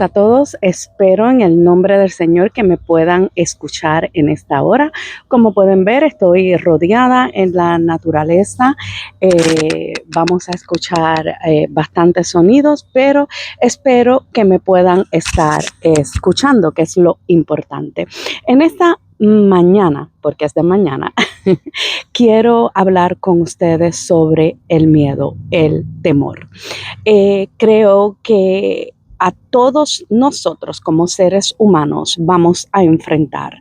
A todos, espero en el nombre del Señor que me puedan escuchar en esta hora. Como pueden ver, estoy rodeada en la naturaleza. Vamos a escuchar bastantes sonidos, pero espero que me puedan estar escuchando, que es lo importante. En esta mañana, porque es de mañana, quiero hablar con ustedes sobre el miedo, el temor. Creo que a todos nosotros como seres humanos vamos a enfrentar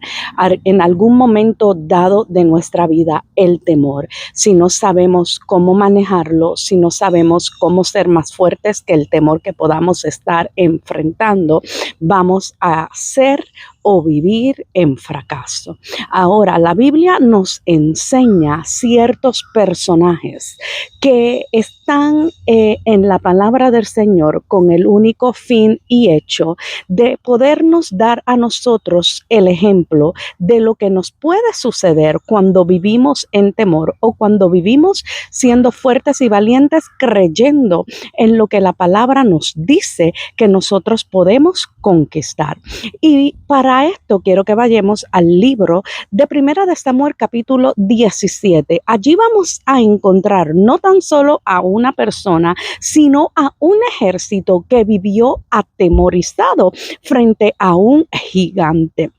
en algún momento dado de nuestra vida el temor. Si no sabemos cómo manejarlo, si no sabemos cómo ser más fuertes que el temor que podamos estar enfrentando, vamos a ser o vivir en fracaso. Ahora, la Biblia nos enseña ciertos personajes que están en la palabra del Señor con el único fin y hecho de podernos dar a nosotros el ejemplo de lo que nos puede suceder cuando vivimos en temor o cuando vivimos siendo fuertes y valientes creyendo en lo que la palabra nos dice que nosotros podemos conquistar. Y para esto quiero que vayamos al libro de Primera de Samuel capítulo 17. Allí vamos a encontrar no tan solo a una persona, sino a un ejército que vivió atemorizado frente a un gigante.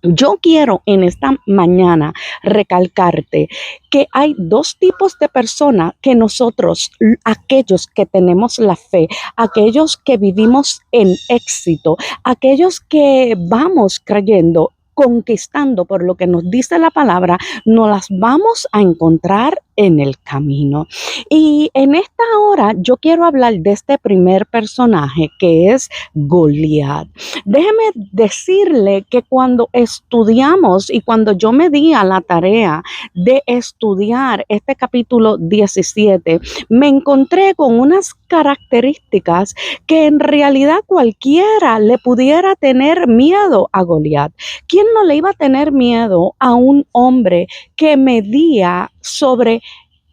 Yo quiero en esta mañana recalcarte que hay dos tipos de personas que nosotros, aquellos que tenemos la fe, aquellos que vivimos en éxito, aquellos que vamos creyendo, conquistando por lo que nos dice la palabra, nos las vamos a encontrar en el camino. Y en esta hora yo quiero hablar de este primer personaje que es Goliat. Déjeme decirle que cuando estudiamos y cuando yo me di a la tarea de estudiar este capítulo 17, me encontré con unas características que en realidad cualquiera le pudiera tener miedo a Goliat. ¿Quién no le iba a tener miedo a un hombre que medía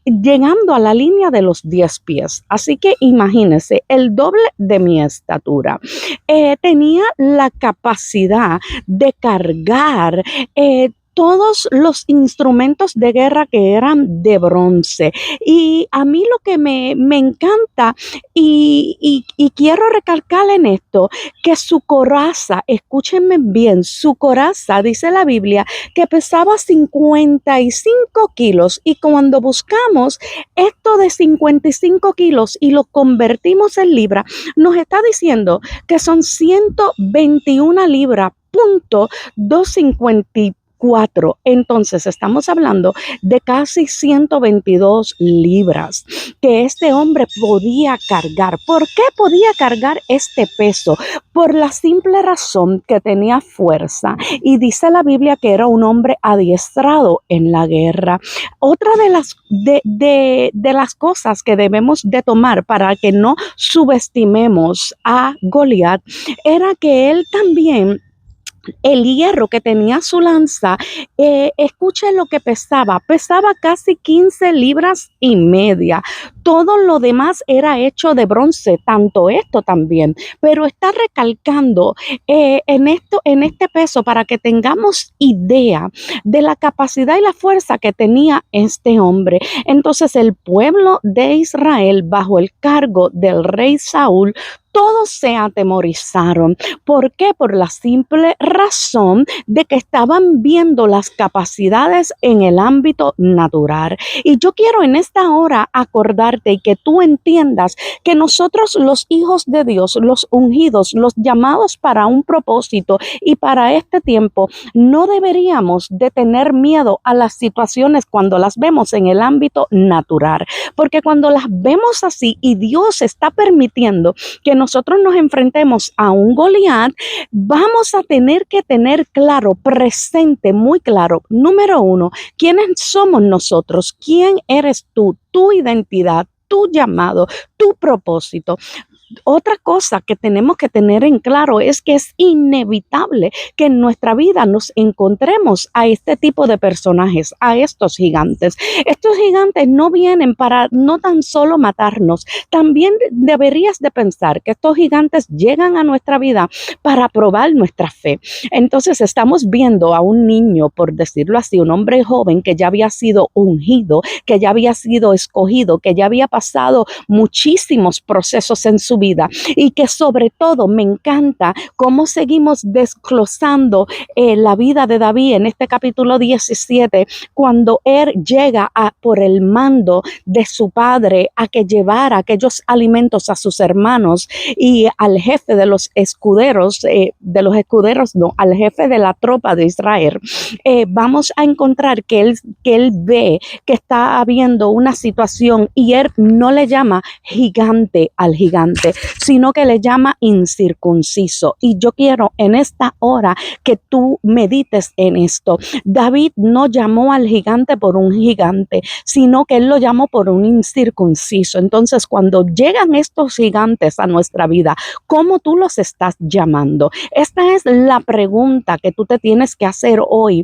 llegando a la línea de los 10 pies? Así que imagínense, el doble de mi estatura. Tenía la capacidad de cargar todos los instrumentos de guerra que eran de bronce. Y a mí lo que me encanta y quiero recalcar en esto, que su coraza, escúchenme bien, su coraza, dice la Biblia, que pesaba 55 kilos. Y cuando buscamos esto de 55 kilos y lo convertimos en libras, nos está diciendo que son 121 libras, punto 254. Entonces estamos hablando de casi 122 libras que este hombre podía cargar. ¿Por qué podía cargar este peso? Por la simple razón que tenía fuerza, y dice la Biblia que era un hombre adiestrado en la guerra. Otra de las cosas que debemos de tomar para que no subestimemos a Goliat era que él también, el hierro que tenía su lanza, escuchen lo que pesaba casi 15 libras y media. Todo lo demás era hecho de bronce, tanto esto también, pero está recalcando en este peso para que tengamos idea de la capacidad y la fuerza que tenía este hombre. Entonces el pueblo de Israel, bajo el cargo del rey Saúl, todos se atemorizaron. ¿Por qué? Por la simple razón de que estaban viendo las capacidades en el ámbito natural. Y yo quiero en esta hora acordarte y que tú entiendas que nosotros, los hijos de Dios, los ungidos, los llamados para un propósito y para este tiempo, no deberíamos de tener miedo a las situaciones cuando las vemos en el ámbito natural. Porque cuando las vemos así y Dios está permitiendo que nosotros nos enfrentemos a un Goliat, vamos a tener que tener claro, presente, muy claro, número uno, quiénes somos nosotros, quién eres tú, tu identidad, tu llamado, tu propósito. Otra cosa que tenemos que tener en claro es que es inevitable que en nuestra vida nos encontremos a este tipo de personajes, a estos gigantes. Estos gigantes no vienen para no tan solo matarnos, también deberías de pensar que estos gigantes llegan a nuestra vida para probar nuestra fe. Entonces estamos viendo a un niño, por decirlo así, un hombre joven que ya había sido ungido, que ya había sido escogido, que ya había pasado muchísimos procesos en su vida y que sobre todo me encanta cómo seguimos desglosando la vida de David en este capítulo 17, cuando él llega por el mando de su padre a que llevara aquellos alimentos a sus hermanos y al jefe no, al jefe de la tropa de Israel. Vamos a encontrar que él ve que está habiendo una situación y él no le llama gigante al gigante, sino que le llama incircunciso. Y yo quiero en esta hora que tú medites en esto. David no llamó al gigante por un gigante, sino que él lo llamó por un incircunciso. Entonces, cuando llegan estos gigantes a nuestra vida, ¿cómo tú los estás llamando? Esta es la pregunta que tú te tienes que hacer hoy.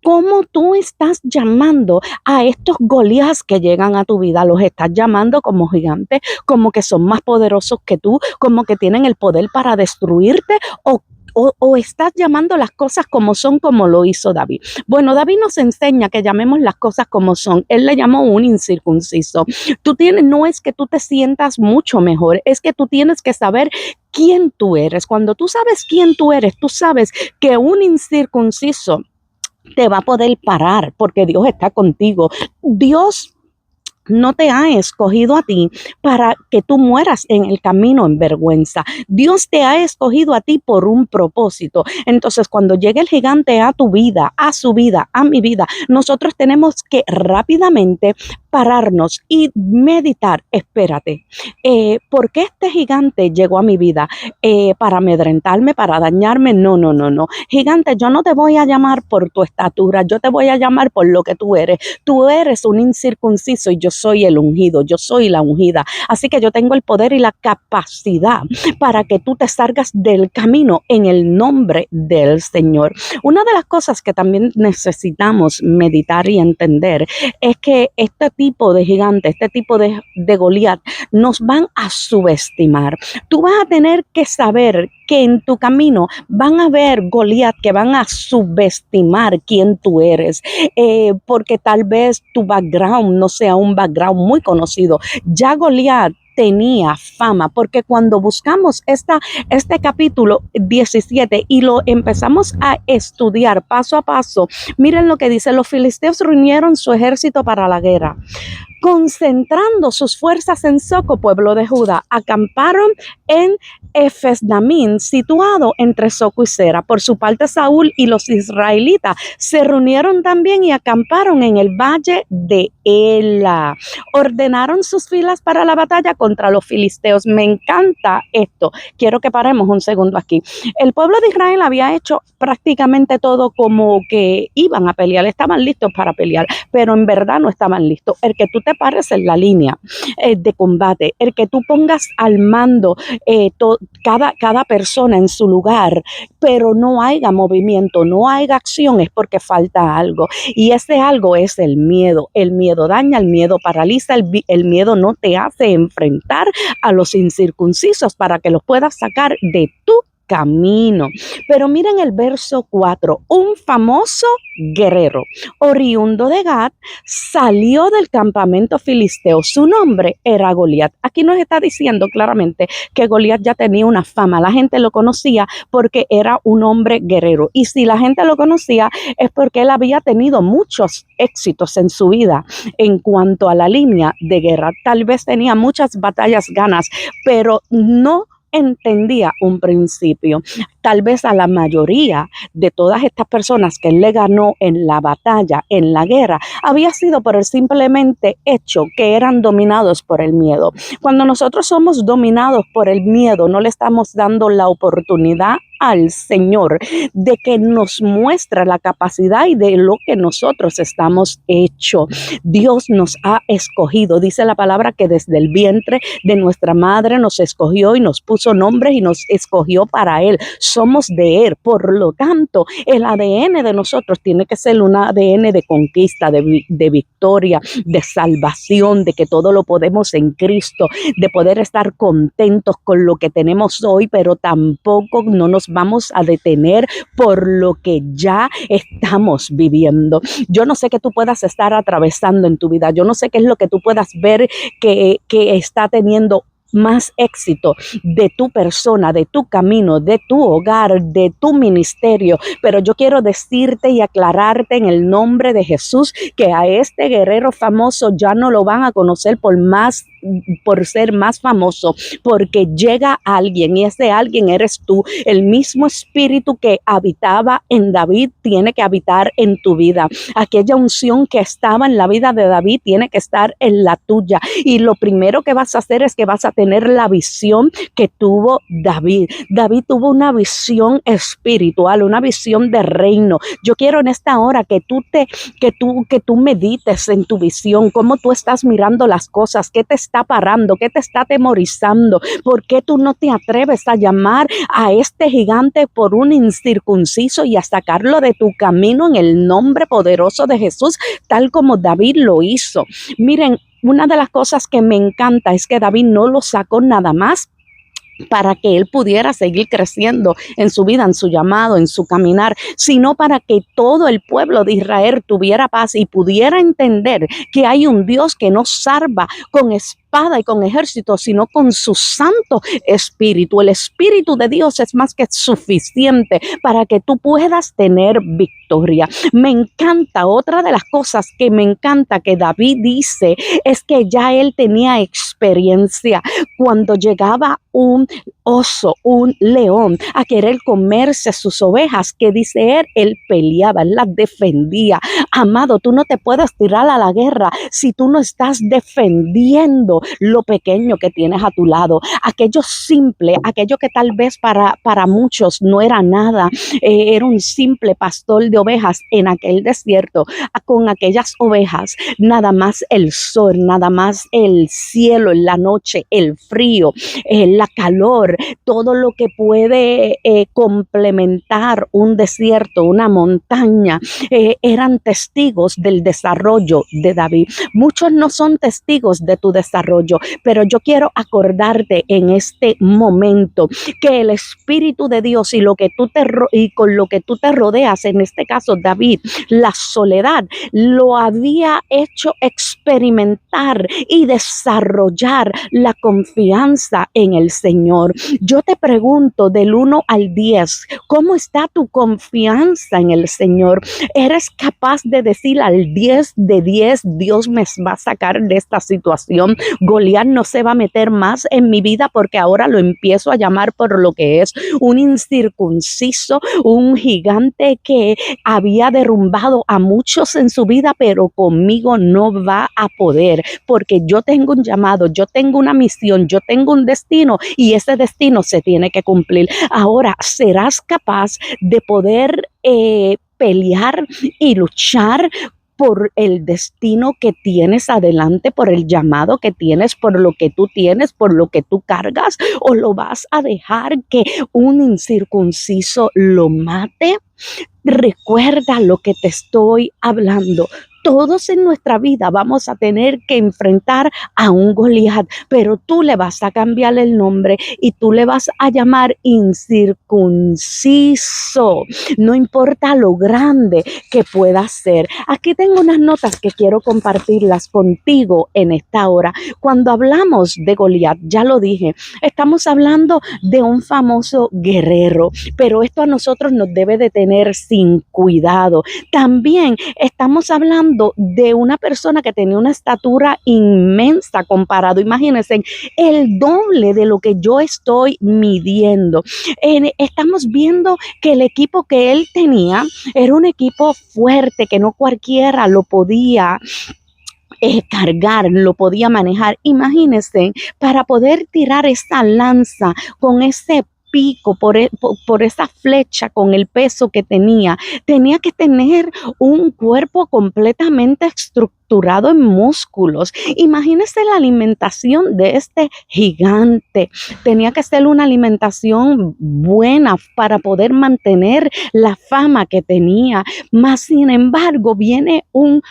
¿Cómo tú estás llamando a estos Goliaths que llegan a tu vida? ¿Los estás llamando como gigantes, como que son más poderosos que tú, como que tienen el poder para destruirte, o estás llamando las cosas como son, como lo hizo David? Bueno, David nos enseña que llamemos las cosas como son. Él le llamó un incircunciso. No es que tú te sientas mucho mejor, es que tú tienes que saber quién tú eres. Cuando tú sabes quién tú eres, tú sabes que un incircunciso te va a poder parar porque Dios está contigo. Dios no te ha escogido a ti para que tú mueras en el camino en vergüenza. Dios te ha escogido a ti por un propósito. Entonces, cuando llegue el gigante a tu vida, a su vida, a mi vida, nosotros tenemos que rápidamente pararnos y meditar. Espérate, ¿por qué este gigante llegó a mi vida? ¿Para amedrentarme, para dañarme? No, no, no, no. Gigante, yo no te voy a llamar por tu estatura, yo te voy a llamar por lo que tú eres. Tú eres un incircunciso y yo soy el ungido, yo soy la ungida. Así que yo tengo el poder y la capacidad para que tú te salgas del camino en el nombre del Señor. Una de las cosas que también necesitamos meditar y entender es que este tipo de gigante, este tipo de Goliat, nos van a subestimar. Tú vas a tener que saber que en tu camino van a haber Goliat que van a subestimar quién tú eres, porque tal vez tu background no sea un background muy conocido. Ya Goliat tenía fama, porque cuando buscamos este capítulo 17 y lo empezamos a estudiar paso a paso, miren lo que dice: los filisteos reunieron su ejército para la guerra. Concentrando sus fuerzas en Soco, pueblo de Judá, acamparon en Efes-Damín, situado entre Soco y Sera. Por su parte, Saúl y los israelitas se reunieron también y acamparon en el valle de Ela. Ordenaron sus filas para la batalla contra los filisteos. Me encanta esto. Quiero que paremos un segundo aquí. El pueblo de Israel había hecho prácticamente todo como que iban a pelear, estaban listos para pelear, pero en verdad no estaban listos. El que tú te pares en la línea de combate, el que tú pongas al mando cada persona en su lugar, pero no haya movimiento, no haya acción, es porque falta algo. Y ese algo es el miedo. El miedo daña, el miedo paraliza, el miedo no te hace enfrentar a los incircuncisos para que los puedas sacar de tu camino. Pero miren el verso 4, un famoso guerrero oriundo de Gat salió del campamento filisteo. Su nombre era Goliat. Aquí nos está diciendo claramente que Goliat ya tenía una fama. La gente lo conocía porque era un hombre guerrero. Y si la gente lo conocía es porque él había tenido muchos éxitos en su vida en cuanto a la línea de guerra. Tal vez tenía muchas batallas ganas, pero no entendía un principio. Tal vez a la mayoría de todas estas personas que él le ganó en la batalla, en la guerra, había sido por el simplemente hecho que eran dominados por el miedo. Cuando nosotros somos dominados por el miedo, no le estamos dando la oportunidad al Señor de que nos muestre la capacidad y de lo que nosotros estamos hechos. Dios nos ha escogido. Dice la palabra que desde el vientre de nuestra madre nos escogió y nos puso nombres y nos escogió para Él. Somos de Él. Por lo tanto, el ADN de nosotros tiene que ser un ADN de conquista, de victoria, de salvación, de que todo lo podemos en Cristo, de poder estar contentos con lo que tenemos hoy, pero tampoco no nos vamos a detener por lo que ya estamos viviendo. Yo no sé qué tú puedas estar atravesando en tu vida. Yo no sé qué es lo que tú puedas ver que está teniendo más éxito de tu persona, de tu camino, de tu hogar, de tu ministerio. Pero yo quiero decirte y aclararte en el nombre de Jesús que a este guerrero famoso ya no lo van a conocer por ser más famoso, porque llega alguien y ese alguien eres tú. El mismo espíritu que habitaba en David tiene que habitar en tu vida. Aquella unción que estaba en la vida de David tiene que estar en la tuya. Y lo primero que vas a hacer es que vas a tener la visión que tuvo David. David tuvo una visión espiritual, una visión de reino. Yo quiero en esta hora que tú medites en tu visión, cómo tú estás mirando las cosas, qué te está parando, qué te está atemorizando, por qué tú no te atreves a llamar a este gigante por un incircunciso y a sacarlo de tu camino en el nombre poderoso de Jesús, tal como David lo hizo. Miren, una de las cosas que me encanta es que David no lo sacó nada más para que él pudiera seguir creciendo en su vida, en su llamado, en su caminar, sino para que todo el pueblo de Israel tuviera paz y pudiera entender que hay un Dios que no salva con espada y con ejército, sino con su Santo Espíritu. El Espíritu de Dios es más que suficiente para que tú puedas tener victoria. Me encanta, otra de las cosas que me encanta que David dice es que ya él tenía experiencia cuando llegaba un oso, un león a querer comerse sus ovejas, que dice él peleaba, él las defendía. Amado, tú no te puedes tirar a la guerra si tú no estás defendiendo lo pequeño que tienes a tu lado, aquello simple, aquello que tal vez para muchos no era nada, era un simple pastor de ovejas en aquel desierto, con aquellas ovejas, nada más el sol, nada más el cielo en la noche, el frío, la calor, todo lo que puede complementar un desierto, una montaña, eran testigos del desarrollo de David. Muchos no son testigos de tu desarrollo, pero yo quiero acordarte en este momento que el Espíritu de Dios y con lo que tú te rodeas, en este caso David, la soledad, lo había hecho experimentar y desarrollar la confianza en el Señor. Yo te pregunto del 1 al 10, ¿cómo está tu confianza en el Señor? ¿Eres capaz de decir al 10 de 10, Dios me va a sacar de esta situación? Goliat no se va a meter más en mi vida porque ahora lo empiezo a llamar por lo que es, un incircunciso, un gigante que había derrumbado a muchos en su vida, pero conmigo no va a poder, porque yo tengo un llamado, yo tengo una misión, yo tengo un destino y ese destino se tiene que cumplir. Ahora, ¿serás capaz de poder pelear y luchar por el destino que tienes adelante, por el llamado que tienes, por lo que tú tienes, por lo que tú cargas? ¿O lo vas a dejar que un incircunciso lo mate? Recuerda lo que te estoy hablando. Todos en nuestra vida vamos a tener que enfrentar a un Goliat, pero tú le vas a cambiar el nombre y tú le vas a llamar incircunciso. No importa lo grande que pueda ser. Aquí tengo unas notas que quiero compartirlas contigo en esta hora. Cuando hablamos de Goliat, ya lo dije, estamos hablando de un famoso guerrero, pero esto a nosotros nos debe de tener sin cuidado. También estamos hablando hablando de una persona que tenía una estatura inmensa comparado, imagínense, el doble de lo que yo estoy midiendo. Estamos viendo que el equipo que él tenía era un equipo fuerte, que no cualquiera lo podía cargar, lo podía manejar. Imagínense, para poder tirar esta lanza con ese pico, por esa flecha, con el peso que tenía que tener un cuerpo completamente estructurado en músculos. Imagínense la alimentación de este gigante. Tenía que ser una alimentación buena para poder mantener la fama que tenía. Mas, sin embargo, viene un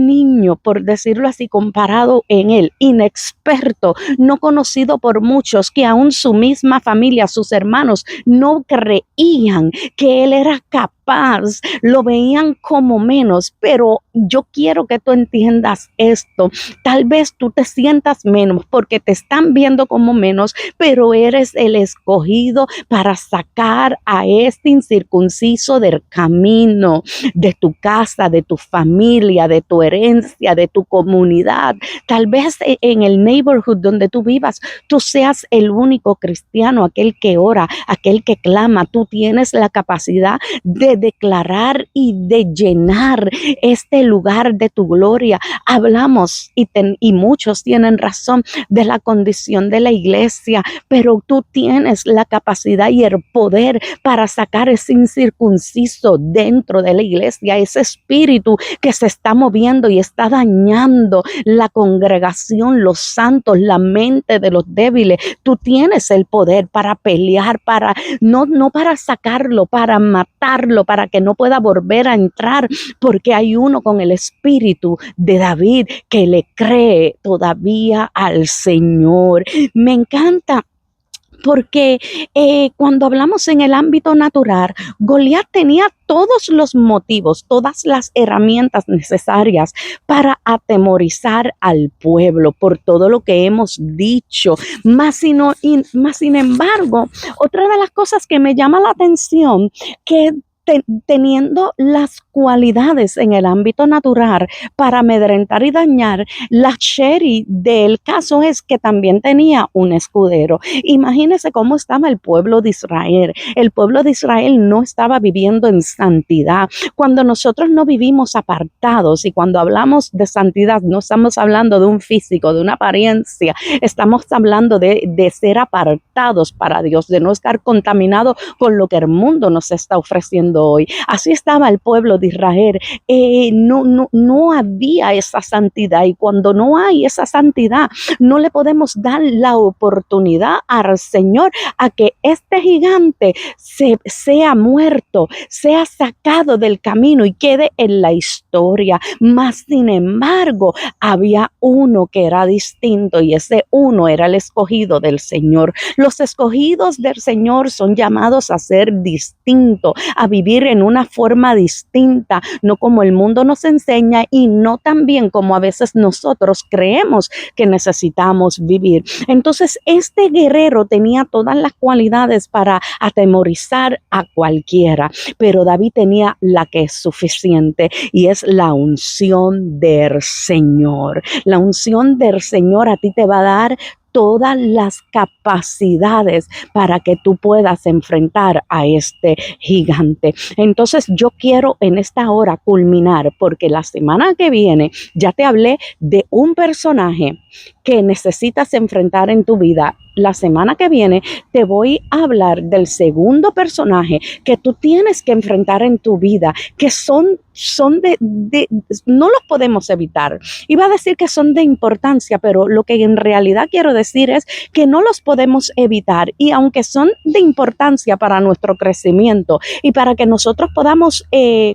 niño, por decirlo así, comparado en él, inexperto, no conocido por muchos, que aún su misma familia, sus hermanos, no creían que él era capaz, lo veían como menos. Pero yo quiero que tú entiendas esto. Tal vez tú te sientas menos porque te están viendo como menos, pero eres el escogido para sacar a este incircunciso del camino, de tu casa, de tu familia, de tu herencia, de tu comunidad. Tal vez en el neighborhood donde tú vivas, tú seas el único cristiano, aquel que ora, aquel que clama. Tú tienes la capacidad de declarar y de llenar este lugar de tu gloria. Hablamos y muchos tienen razón de la condición de la iglesia, pero tú tienes la capacidad y el poder para sacar ese incircunciso dentro de la iglesia, ese espíritu que se está moviendo y está dañando la congregación, los santos, la mente de los débiles. Tú tienes el poder para pelear, para no para sacarlo, para matarlo, para que no pueda volver a entrar, porque hay uno con el espíritu de David que le cree todavía al Señor. Me encanta porque cuando hablamos en el ámbito natural, Goliat tenía todos los motivos, todas las herramientas necesarias para atemorizar al pueblo por todo lo que hemos dicho. Más sin embargo, otra de las cosas que me llama la atención, que teniendo las cualidades en el ámbito natural para amedrentar y dañar, la Sherry del caso es que también tenía un escudero. Imagínense cómo estaba el pueblo de Israel. El pueblo de Israel no estaba viviendo en santidad. Cuando nosotros no vivimos apartados, y cuando hablamos de santidad, no estamos hablando de un físico, de una apariencia, estamos hablando de ser apartados para Dios, de no estar contaminados con lo que el mundo nos está ofreciendo hoy. Así estaba el pueblo de Israel. No había esa santidad, y cuando no hay esa santidad, no le podemos dar la oportunidad al Señor a que este gigante sea muerto, sea sacado del camino y quede en la historia. Mas, sin embargo, había uno que era distinto, y ese uno era el escogido del Señor. Los escogidos del Señor son llamados a ser distintos, a vivir en una forma distinta, no como el mundo nos enseña, y no también como a veces nosotros creemos que necesitamos vivir. Entonces, este guerrero tenía todas las cualidades para atemorizar a cualquiera, pero David tenía la que es suficiente, y es la unción del Señor. La unción del Señor a ti te va a dar todas las capacidades para que tú puedas enfrentar a este gigante. Entonces, yo quiero en esta hora culminar, porque la semana que viene ya te hablé de un personaje que necesitas enfrentar en tu vida. La semana que viene te voy a hablar del segundo personaje que tú tienes que enfrentar en tu vida, que son no los podemos evitar. Iba a decir que son de importancia, pero lo que en realidad quiero decir es que no los podemos evitar, y aunque son de importancia para nuestro crecimiento y para que nosotros podamos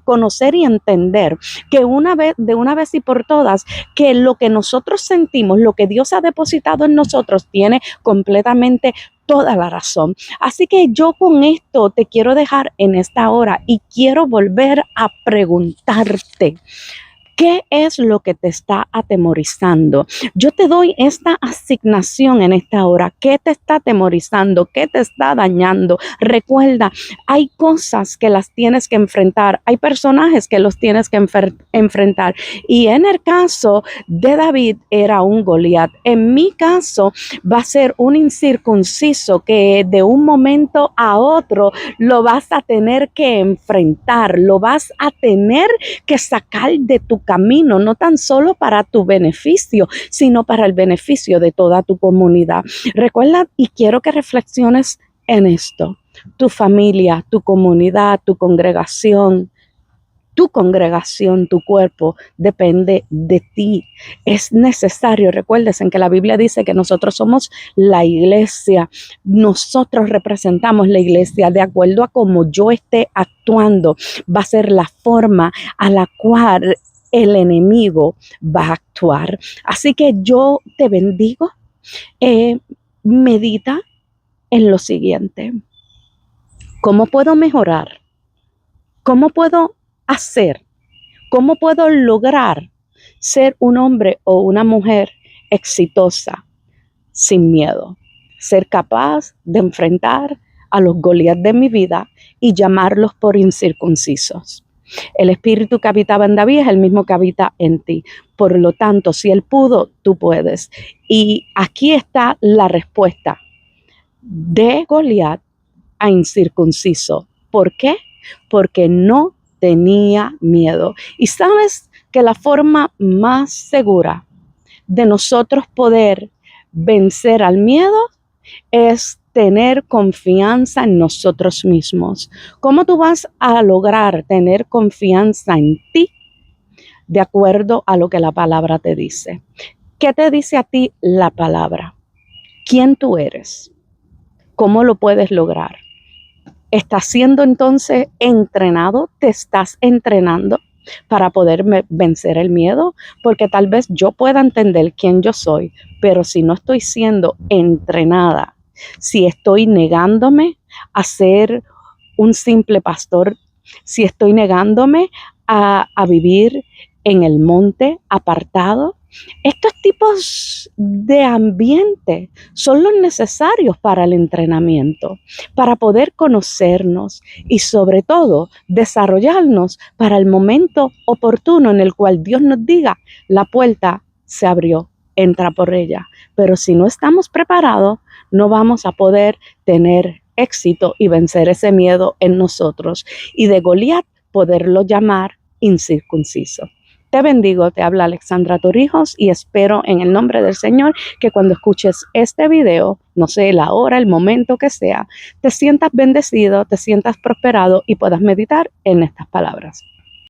conocer y entender que de una vez y por todas, que lo que nosotros sentimos, lo que Dios ha depositado en nosotros, tiene completamente toda la razón. Así que yo con esto te quiero dejar en esta hora, y quiero volver a preguntarte: ¿Qué es lo que te está atemorizando? Yo te doy esta asignación en esta hora. ¿Qué te está atemorizando? ¿Qué te está dañando? Recuerda, hay cosas que las tienes que enfrentar. Hay personajes que los tienes que enfrentar. Y en el caso de David era un Goliat. En mi caso va a ser un incircunciso que de un momento a otro lo vas a tener que enfrentar, lo vas a tener que sacar de tu camino, no tan solo para tu beneficio, sino para el beneficio de toda tu comunidad. Recuerda y quiero que reflexiones en esto. Tu familia, tu comunidad, tu congregación, tu cuerpo, depende de ti. Es necesario, recuerden que la Biblia dice que nosotros somos la iglesia. Nosotros representamos la iglesia de acuerdo a cómo yo esté actuando. Va a ser la forma a la cual el enemigo va a actuar. Así que yo te bendigo. Medita en lo siguiente. ¿Cómo puedo mejorar? ¿Cómo puedo hacer? ¿Cómo puedo lograr ser un hombre o una mujer exitosa sin miedo? Ser capaz de enfrentar a los Goliat de mi vida y llamarlos por incircuncisos. El espíritu que habitaba en David es el mismo que habita en ti. Por lo tanto, si él pudo, tú puedes. Y aquí está la respuesta de Goliat a incircunciso. ¿Por qué? Porque no tenía miedo. Y sabes que la forma más segura de nosotros poder vencer al miedo es tener confianza en nosotros mismos. ¿Cómo tú vas a lograr tener confianza en ti? De acuerdo a lo que la palabra te dice. ¿Qué te dice a ti la palabra? ¿Quién tú eres? ¿Cómo lo puedes lograr? ¿Estás siendo entonces entrenado? ¿Te estás entrenando para poder vencer el miedo? Porque tal vez yo pueda entender quién yo soy, pero si no estoy siendo entrenada, si estoy negándome a ser un simple pastor, si estoy negándome a vivir en el monte apartado, estos tipos de ambiente son los necesarios para el entrenamiento, para poder conocernos y sobre todo desarrollarnos para el momento oportuno en el cual Dios nos diga, la puerta se abrió, entra por ella. Pero si no estamos preparados, no vamos a poder tener éxito y vencer ese miedo en nosotros. Y de Goliat poderlo llamar incircunciso. Te bendigo, te habla Alexandra Torrijos y espero en el nombre del Señor que cuando escuches este video, no sé la hora, el momento que sea, te sientas bendecido, te sientas prosperado y puedas meditar en estas palabras.